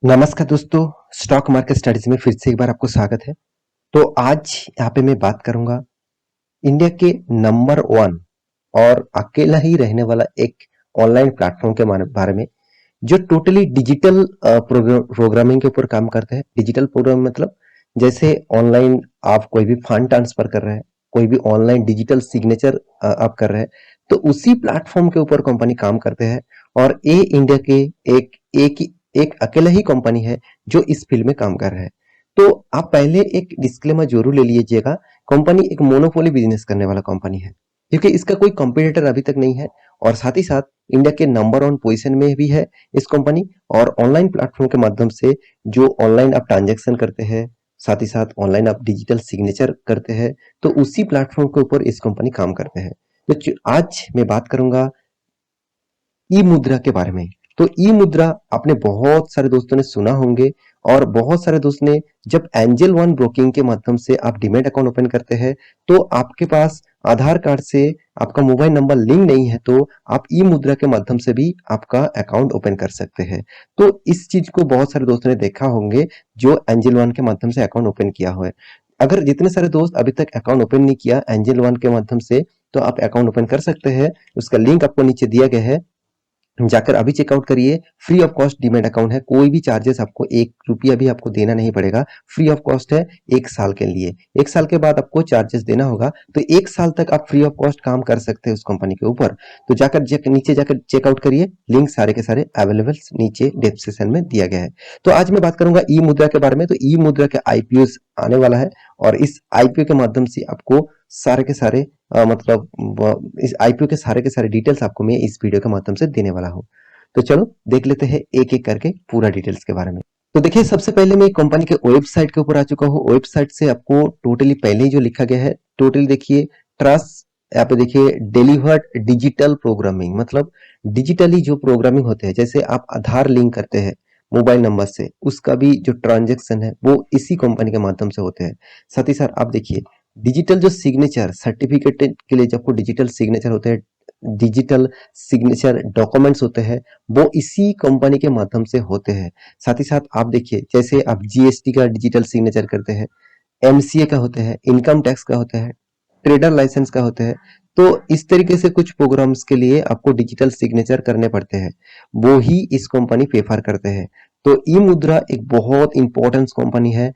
नमस्कार दोस्तों, stock market studies में फिर से एक बार आपको स्वागत है। तो आज यहाँ पे मैं बात करूंगा इंडिया के नंबर वन और अकेला ही रहने वाला एक ऑनलाइन प्लेटफॉर्म के बारे में, जो टोटली डिजिटल प्रोग्रामिंग के ऊपर काम करते हैं। डिजिटल प्रोग्राम मतलब जैसे ऑनलाइन आप कोई भी फंड ट्रांसफर कर रहे हैं, कोई भी ऑनलाइन डिजिटल सिग्नेचर आप कर रहे हैं, तो उसी प्लेटफॉर्म के ऊपर कंपनी काम करते हैं। और ये इंडिया के एक एक एक अकेला ही कंपनी है जो इस फील्ड में काम कर रहा है। तो आप पहले एक डिस्क्लेमर जरूर ले लीजिएगा, कंपनी एक मोनोपोली बिजनेस करने वाला कंपनी है, क्योंकि इसका कोई कंपटीटर अभी तक नहीं है। और साथ ही साथ इंडिया के नंबर वन पोजीशन में भी है इस कंपनी। और ऑनलाइन प्लेटफॉर्म के माध्यम से जो ऑनलाइन आप ट्रांजैक्शन करते हैं, साथ ही साथ ऑनलाइन आप डिजिटल सिग्नेचर करते हैं, तो उसी प्लेटफॉर्म के ऊपर इस कंपनी काम करते हैं। तो आज मैं बात करूंगा ई मुद्रा के बारे में। तो ई मुद्रा आपने बहुत सारे दोस्तों ने सुना होंगे, और बहुत सारे दोस्त ने, जब एंजल वन ब्रोकिंग के माध्यम से आप डीमैट अकाउंट ओपन करते हैं, तो आपके पास आधार कार्ड से आपका मोबाइल नंबर लिंक नहीं है, तो आप ई मुद्रा के माध्यम से भी आपका अकाउंट ओपन कर सकते हैं। तो इस चीज को बहुत सारे दोस्तों ने देखा होंगे जो एंजल वन के माध्यम से अकाउंट ओपन किया हुआ है। अगर जितने सारे दोस्त अभी तक अकाउंट ओपन नहीं किया एंजल वन के माध्यम से, तो आप अकाउंट ओपन कर सकते हैं। उसका लिंक आपको नीचे दिया गया है, जाकर अभी चेकआउट करिए। Free of cost demat account है, कोई भी चार्जेस आपको एक रुपया भी आपको देना नहीं पड़ेगा। फ्री ऑफ कॉस्ट है एक साल के लिए। एक साल के बाद आपको चार्जेस देना होगा, तो एक साल तक आप फ्री ऑफ कॉस्ट काम कर सकते हैं उस कंपनी के ऊपर। तो नीचे जाकर चेकआउट करिए, लिंक सारे के सारे अवेलेबल नीचे डिस्क्रिप्शन में दिया गया है। तो आज मैं बात करूंगा ई मुद्रा के बारे में। तो ई मुद्रा के आईपीओ आने वाला है, और इस आईपीओ के माध्यम से आपको सारे के सारे इस आईपीओ के सारे डिटेल्स आपको मैं इस वीडियो के माध्यम से देने वाला हूँ। तो चलो देख लेते हैं एक एक करके पूरा डिटेल्स के बारे में। तो देखिए, सबसे पहले मैं कंपनी के वेबसाइट के ऊपर आ चुका हूँ। वेबसाइट से आपको टोटली पहले ही जो लिखा गया है, टोटली देखिए, ट्रस्ट, यहाँ पे देखिए डिलीवर्ड डिजिटल प्रोग्रामिंग, मतलब डिजिटली जो प्रोग्रामिंग होते हैं, जैसे आप आधार लिंक करते हैं मोबाइल नंबर से, उसका भी जो ट्रांजेक्शन है वो इसी कंपनी के माध्यम से होते हैं। साथ ही साथ आप देखिए, डिजिटल जो सिग्नेचर सर्टिफिकेट के लिए जो आपको डिजिटल सिग्नेचर होते हैं, डिजिटल सिग्नेचर डॉक्यूमेंट्स होते हैं, वो इसी कंपनी के माध्यम से होते हैं। साथ ही साथ आप देखिए, जैसे आप जीएसटी का डिजिटल सिग्नेचर करते हैं, एमसीए का होते हैं, इनकम टैक्स का होता है, ट्रेडर लाइसेंस का होता है। तो इस तरीके से कुछ प्रोग्राम्स के लिए आपको डिजिटल सिग्नेचर करने पड़ते हैं, वो ही इस कंपनी प्रेफर करते हैं। तो ई मुद्रा एक बहुत इंपॉर्टेंट कंपनी है,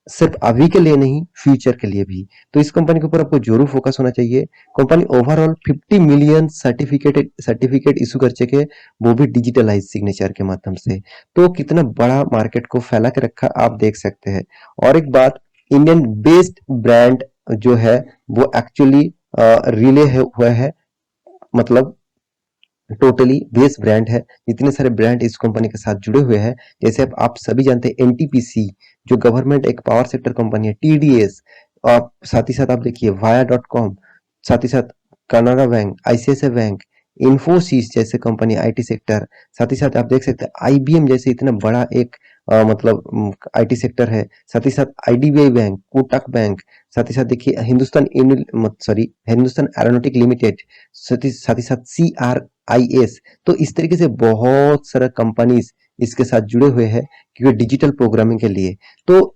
सिर्फ अभी के लिए नहीं, फ्यूचर के लिए भी। तो इस कंपनी के ऊपर आपको जरूर फोकस होना चाहिए। Company overall 50 million certificate issue कर चुके, वो भी डिजिटलाइज सिग्नेचर के माध्यम से। तो कितना बड़ा मार्केट को फैला के रखा आप देख सकते हैं। और एक बात, इंडियन बेस्ड ब्रांड जो है वो एक्चुअली रिले हुआ है, मतलब टोटली बेस ब्रांड है। जितने सारे ब्रांड इस कंपनी के साथ जुड़े हुए हैं, जैसे आप सभी जानते हैं एनटीपीसी जो गवर्नमेंट एक पावर सेक्टर कंपनी है, टीडीएस, आप साथ ही साथ आप देखिए वाया डॉट कॉम, साथ ही साथ Canada bank, ICICI bank, Infosys जैसे कंपनी आईटी सेक्टर, साथ ही साथ आप देख सकते हैं आईबीएम जैसे इतना बड़ा एक मतलब आईटी सेक्टर है। साथ ही साथ आईडीबीआई बैंक, कोटक बैंक, साथ ही साथ देखिए हिंदुस्तान एरोनॉटिक लिमिटेड, साथ ही साथ CRIS। तो इस तरीके से बहुत सारा कंपनीज इसके साथ जुड़े हुए हैं, क्योंकि डिजिटल प्रोग्रामिंग के लिए। तो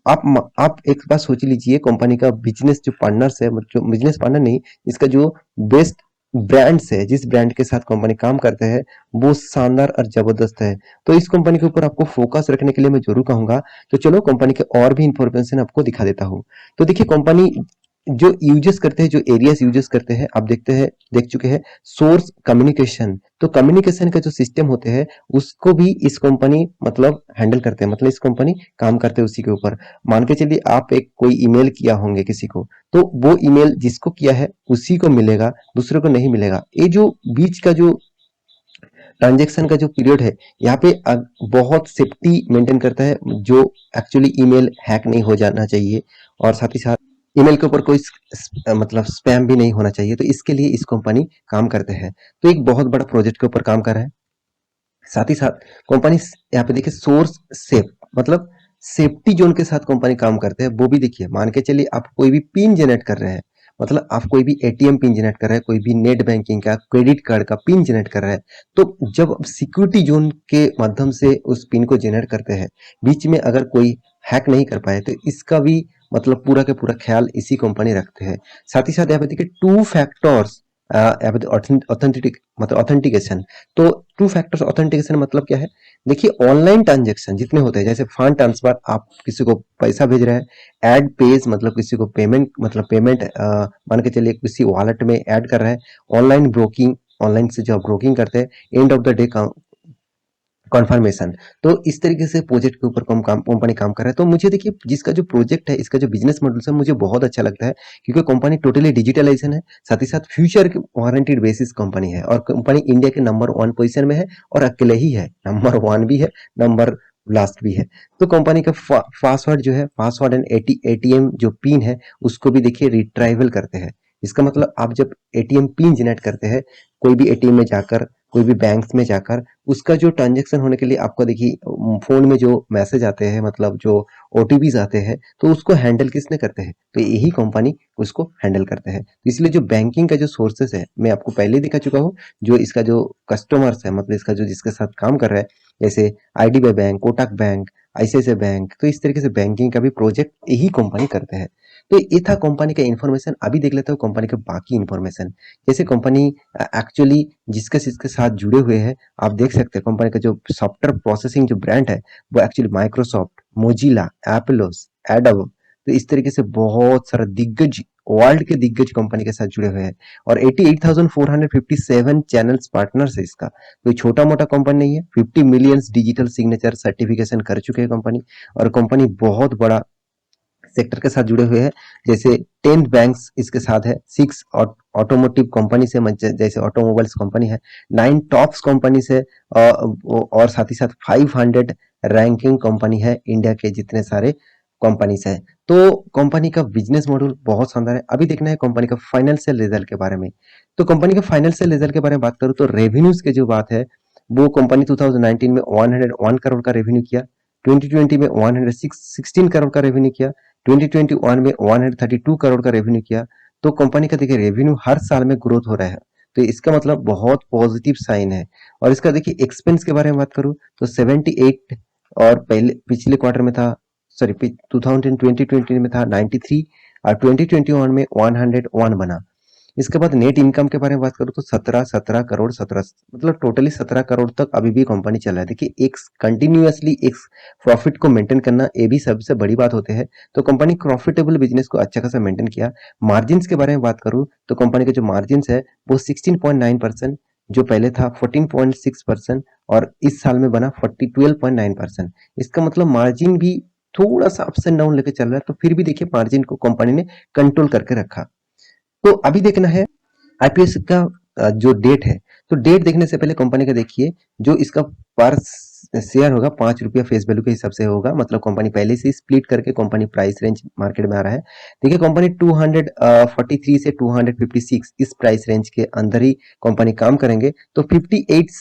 आप एक बात सोच लीजिए, कंपनी का बिजनेस जो पार्टनर्स है, जो बिजनेस पार्टनर नहीं, इसका जो बेस्ट ब्रांड्स है, जिस ब्रांड के साथ कंपनी काम करते हैं, वो शानदार और जबरदस्त है। तो इस कंपनी के ऊपर आपको फोकस रखने के लिए मैं जरूर कहूंगा। तो चलो कंपनी के और भी इंफॉर्मेशन आपको दिखा देता हूँ। तो देखिए, कंपनी जो यूजेस करते हैं, जो एरियाज यूजेस करते हैं, आप देख चुके हैं। सोर्स कम्युनिकेशन, तो कम्युनिकेशन का जो सिस्टम होते हैं, उसको भी इस कंपनी मतलब हैंडल करते हैं, मतलब इस कंपनी काम करते हैं उसी के ऊपर। मान के चलिए, आप एक कोई ईमेल किया होंगे किसी को, तो वो ईमेल जिसको किया है उसी को मिलेगा, दूसरे को नहीं मिलेगा। ये जो बीच का जो ट्रांजेक्शन का जो पीरियड है, यहाँ पे बहुत सेफ्टी मेंटेन करता है, जो एक्चुअली ईमेल हैक नहीं हो जाना चाहिए। और साथ ही साथ ईमेल के ऊपर कोई मतलब स्पैम भी नहीं होना चाहिए। तो इसके लिए इस कंपनी काम करते हैं। तो एक बहुत बड़ा प्रोजेक्ट के ऊपर काम कर रहा है। साथ ही साथ कंपनी यहाँ पे देखिए, सोर्स सेफ, मतलब सेफ्टी जोन के साथ कंपनी काम करते हैं। वो भी देखिए, मान के चलिए आप कोई भी पिन जनरेट कर रहे हैं, मतलब आप कोई भी एटीएम पिन जनरेट कर रहे हैं, कोई भी नेट बैंकिंग का, क्रेडिट कार्ड का पिन जनरेट कर रहे हैं, तो जब आप सिक्योरिटी जोन के माध्यम से उस पिन को जनरेट करते हैं, बीच में अगर कोई हैक नहीं कर पाए, तो इसका भी मतलब पूरा का पूरा ख्याल इसी कंपनी रखते हैं। साथ ही साथ यहाँ पे देखिए टू फैक्टर्स यहाँ पे ऑथेंटिक मतलब ऑथेंटिकेशन। तो टू फैक्टर्स ऑथेंटिकेशन मतलब क्या है? देखिए ऑनलाइन ट्रांजेक्शन जितने होते हैं, जैसे फंड ट्रांसफर, आप किसी को पैसा भेज रहे हैं, ऐड पेज मतलब किसी को पेमेंट मतलब पेमेंट मान के चलिए किसी वॉलेट में ऐड कर रहे हैं, ऑनलाइन ब्रोकिंग, ऑनलाइन से जो ब्रोकिंग करते हैं, end of the day conformation. तो इस तरीके से प्रोजेक्ट के ऊपर कंपनी काम कर रहा है। तो मुझे देखिए जिसका जो प्रोजेक्ट है, इसका जो बिजनेस मॉडल है, मुझे बहुत अच्छा लगता है, क्योंकि कंपनी टोटली डिजिटलाइजेशन है, साथ ही साथ फ्यूचर वारंटेड बेसिस कंपनी है, और कंपनी इंडिया के नंबर 1 पोजीशन में है, और अकेले ही है, नंबर 1 भी है, नंबर लास्ट भी है। तो कंपनी का पासवर्ड जो है, पासवर्ड एंड एटीएम जो पिन है, उसको भी देखिए रिट्राइवल करते हैं। इसका मतलब आप जब एटीएम पिन जनरेट करते हैं, कोई भी एटीएम में जाकर, कोई भी बैंक्स में जाकर, उसका जो ट्रांजेक्शन होने के लिए आपको देखिए फोन में जो मैसेज आते हैं, मतलब जो ओटीपीज आते हैं, तो उसको हैंडल किसने करते हैं? तो यही कंपनी उसको हैंडल करते हैं। तो इसलिए जो बैंकिंग का जो सोर्सेस है, मैं आपको पहले ही दिखा चुका हूँ, जो इसका जो कस्टमर्स है, मतलब इसका जो जिसके साथ काम कर रहा है, जैसे IDBI bank, Kotak bank, ICICI bank, तो इस तरीके से बैंकिंग का भी प्रोजेक्ट यही कंपनी करते हैं। तो ये था कंपनी का इन्फॉर्मेशन। अभी देख लेते हो कंपनी के बाकी इन्फॉर्मेशन। जैसे कंपनी एक्चुअली जिसके साथ जुड़े हुए हैं, आप देख सकते हैं कंपनी का जो सॉफ्टवेयर प्रोसेसिंग जो ब्रांड है, वो एक्चुअली माइक्रोसॉफ्ट, मोजिला, एप्पलोस, एडोब, तो इस तरीके से बहुत सारा दिग्गज, वर्ल्ड के दिग्गज कंपनी के साथ जुड़े हुए हैं, और 88,457 चैनल्स पार्टनर्स है इसका। कोई छोटा मोटा कंपनी नहीं है। 50 मिलियन डिजिटल सिग्नेचर सर्टिफिकेशन कर चुके हैं कंपनी, और कंपनी बहुत बड़ा सेक्टर के साथ जुड़े हुए हैं। जैसे 10 बैंक्स इसके साथ है, 6 ऑटोमोटिव कंपनी से, जैसे ऑटोमोबाइल्स कंपनी है, 9 टॉप्स कंपनी से, और साथ ही साथ 500 रैंकिंग कंपनी है इंडिया के जितने सारे कंपनीज है। तो कंपनी का बिजनेस मॉडल बहुत शानदार है। अभी देखना है कंपनी का फाइनेंशियल रिजल्ट के बारे में। तो कंपनी के फाइनेंशियल रिजल्ट के बारे में बात करूं, तो रेवेन्यूज की जो बात है, वो कंपनी 2019 में 101 करोड़ का रेवेन्यू किया, 2020 में 116 करोड़ का रेवेन्यू किया, 2021 में 132 करोड़ का रेवेन्यू किया। तो कंपनी का देखिए रेवेन्यू हर साल में ग्रोथ हो रहा है, तो इसका मतलब बहुत पॉजिटिव साइन है। और इसका देखिए एक्सपेंस के बारे में बात करूं, तो 78, और पहले पिछले क्वार्टर में था, सॉरी 2020 में था 93, और 2021 में 101 बना। इसके बाद नेट इनकम के बारे में बात करूं, तो 17 करोड़ 17, मतलब टोटली 17 करोड़ तक अभी भी कंपनी चल रहा है। देखिए एक कंटिन्यूअसली एक प्रॉफिट को मेंटेन करना, ये भी सबसे बड़ी बात होते हैं। तो कंपनी प्रॉफिटेबल बिजनेस को अच्छा खासा मेंटेन किया। मार्जिन के बारे में बात करूं, तो कंपनी के जो मार्जिन है, वो 16.9%, जो पहले था 14.6%, और इस साल में बना 12.9%। इसका मतलब मार्जिन भी थोड़ा सा अप्स एंड डाउन लेके चल रहा है, तो फिर भी देखिए मार्जिन को कंपनी ने कंट्रोल करके रखा। तो अभी देखना है आईपीएस का जो डेट है। तो डेट देखने से पहले कंपनी का देखिए, जो इसका पर शेयर होगा 5 रुपया फेस वैल्यू के हिसाब से होगा, मतलब कंपनी पहले से स्प्लिट करके कंपनी प्राइस रेंज मार्केट में आ रहा है। देखिए कंपनी 243 से 256 इस प्राइस रेंज के अंदर ही कंपनी काम करेंगे। तो 58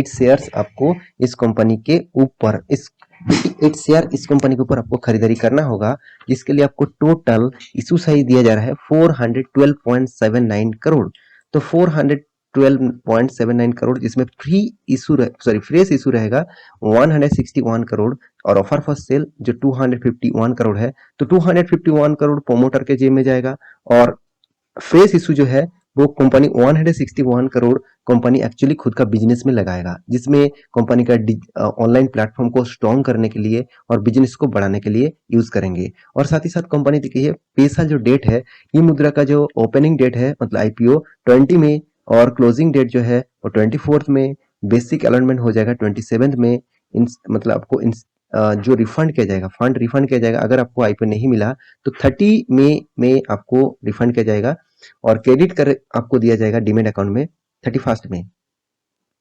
शेयर्स आपको इस कंपनी के ऊपर, इस 58 शेयर इस कंपनी के ऊपर आपको खरीदारी करना होगा, जिसके लिए आपको टोटल इशू साइज दिया जा रहा है 412.79 करोड़। तो 412.79 करोड़, जिसमें फ्रेश इशू रहेगा 161 करोड़, और ऑफर फॉर सेल जो 251 करोड़ है, तो 251 करोड़ प्रोमोटर के जेब में जाएगा, और फ्रेश इशू जो है वो कंपनी 161 करोड़ कंपनी एक्चुअली खुद का बिजनेस में लगाएगा, जिसमें कंपनी का ऑनलाइन प्लेटफॉर्म को स्ट्रॉन्ग करने के लिए और बिजनेस को बढ़ाने के लिए यूज करेंगे। और साथ ही साथ कंपनी देखिए पैसा जो डेट है, ई मुद्रा का जो ओपनिंग डेट है, मतलब आईपीओ 20 में, और क्लोजिंग डेट जो है वो 24 में, बेसिक अलॉटमेंट हो जाएगा 27 में। मतलब आपको जो रिफंड किया जाएगा, फंड रिफंड किया जाएगा, अगर आपको आईपीओ नहीं मिला तो 30 मई में आपको रिफंड किया जाएगा, और क्रेडिट कर आपको दिया जाएगा डीमेट अकाउंट में 31 में।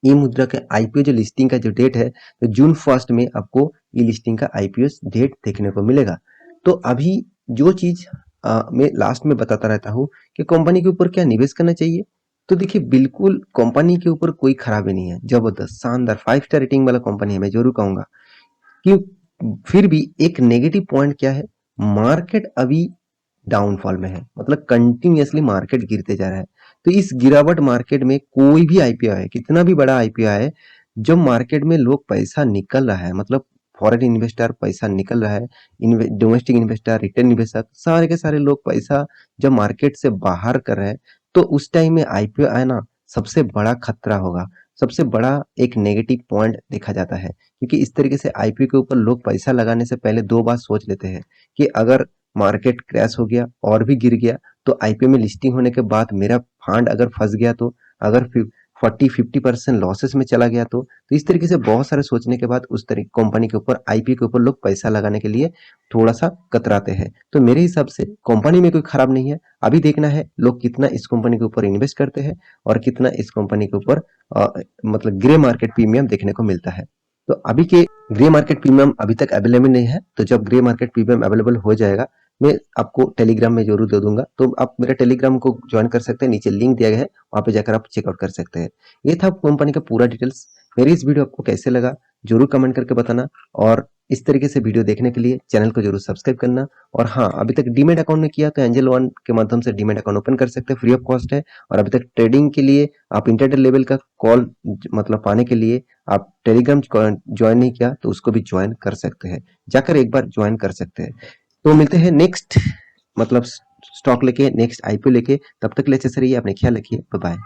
ई मुद्रा के आईपीओ जो लिस्टिंग का जो डेट है, तो जून 1 में आपको ई लिस्टिंग का आईपीओ डेट देखने को मिलेगा। तो अभी जो चीज मैं लास्ट में बताता रहता हूँ कि कंपनी के ऊपर क्या निवेश करना चाहिए। तो देखिए बिल्कुल कंपनी के ऊपर कोई खराबी नहीं है, जबरदस्त शानदार 5 स्टार रेटिंग वाला कंपनी है, मैं जरूर कहूंगा। कि फिर भी एक नेगेटिव पॉइंट क्या है, मार्केट अभी डाउनफॉल में है, मतलब कंटिन्यूअसली मार्केट गिरते जा रहा है। तो इस गिरावट मार्केट में कोई भी आईपीओ है, कितना भी बड़ा आईपीओ है, जब मार्केट में लोग पैसा निकल रहा है, मतलब फॉरेन इन्वेस्टर पैसा निकल रहा है, डोमेस्टिक इन्वेस्टर, रिटेल इन्वेस्टर, सारे के सारे लोग पैसा जब मार्केट से बाहर कर रहे हैं, तो उस टाइम में आईपीओ आना सबसे बड़ा खतरा होगा, सबसे बड़ा एक नेगेटिव पॉइंट देखा जाता है। क्योंकि इस तरीके से आईपीओ के ऊपर लोग पैसा लगाने से पहले दो बार सोच लेते हैं कि अगर मार्केट क्रैश हो गया और भी गिर गया, तो आईपीओ में लिस्टिंग होने के बाद मेरा फंड अगर फंस गया, तो अगर 40-50% लॉसेस में चला गया, तो इस तरीके से बहुत सारे सोचने के बाद उस तरीके कंपनी के ऊपर, आईपीओ के ऊपर लोग पैसा लगाने के लिए थोड़ा सा कतराते हैं। तो मेरे हिसाब से कंपनी में कोई खराब नहीं है, अभी देखना है लोग कितना इस कंपनी के ऊपर इन्वेस्ट करते हैं और कितना इस कंपनी के ऊपर मतलब ग्रे मार्केट प्रीमियम देखने को मिलता है। तो अभी के ग्रे मार्केट प्रीमियम अभी तक अवेलेबल नहीं है, तो जब ग्रे मार्केट प्रीमियम अवेलेबल हो जाएगा, मैं आपको टेलीग्राम में जरूर दे दूंगा, तो आप मेरे टेलीग्राम को ज्वाइन कर सकते हैं, नीचे लिंक दिया गया है, वहां पे जाकर आप चेकआउट कर सकते हैं। ये था कंपनी का पूरा डिटेल्स। मेरी इस वीडियो आपको कैसे लगा जरूर कमेंट करके बताना, और इस तरीके से वीडियो देखने के लिए चैनल को जरूर सब्सक्राइब करना। और हाँ, अभी तक डीमेट अकाउंट नहीं किया तो एंजल वन के माध्यम से डीमेट अकाउंट ओपन कर सकते हैं, फ्री ऑफ कॉस्ट है। और अभी तक ट्रेडिंग के लिए आप इंटरडे लेवल का कॉल मतलब पाने के लिए आप टेलीग्राम ज्वाइन नहीं किया तो उसको भी ज्वाइन कर सकते हैं, जाकर एक बार ज्वाइन कर सकते हैं। तो मिलते हैं नेक्स्ट मतलब स्टॉक लेके, नेक्स्ट आईपीओ लेके, तब तक ले अच्छे से रहिए, अपने ख्याल रखिए, बाय बाय।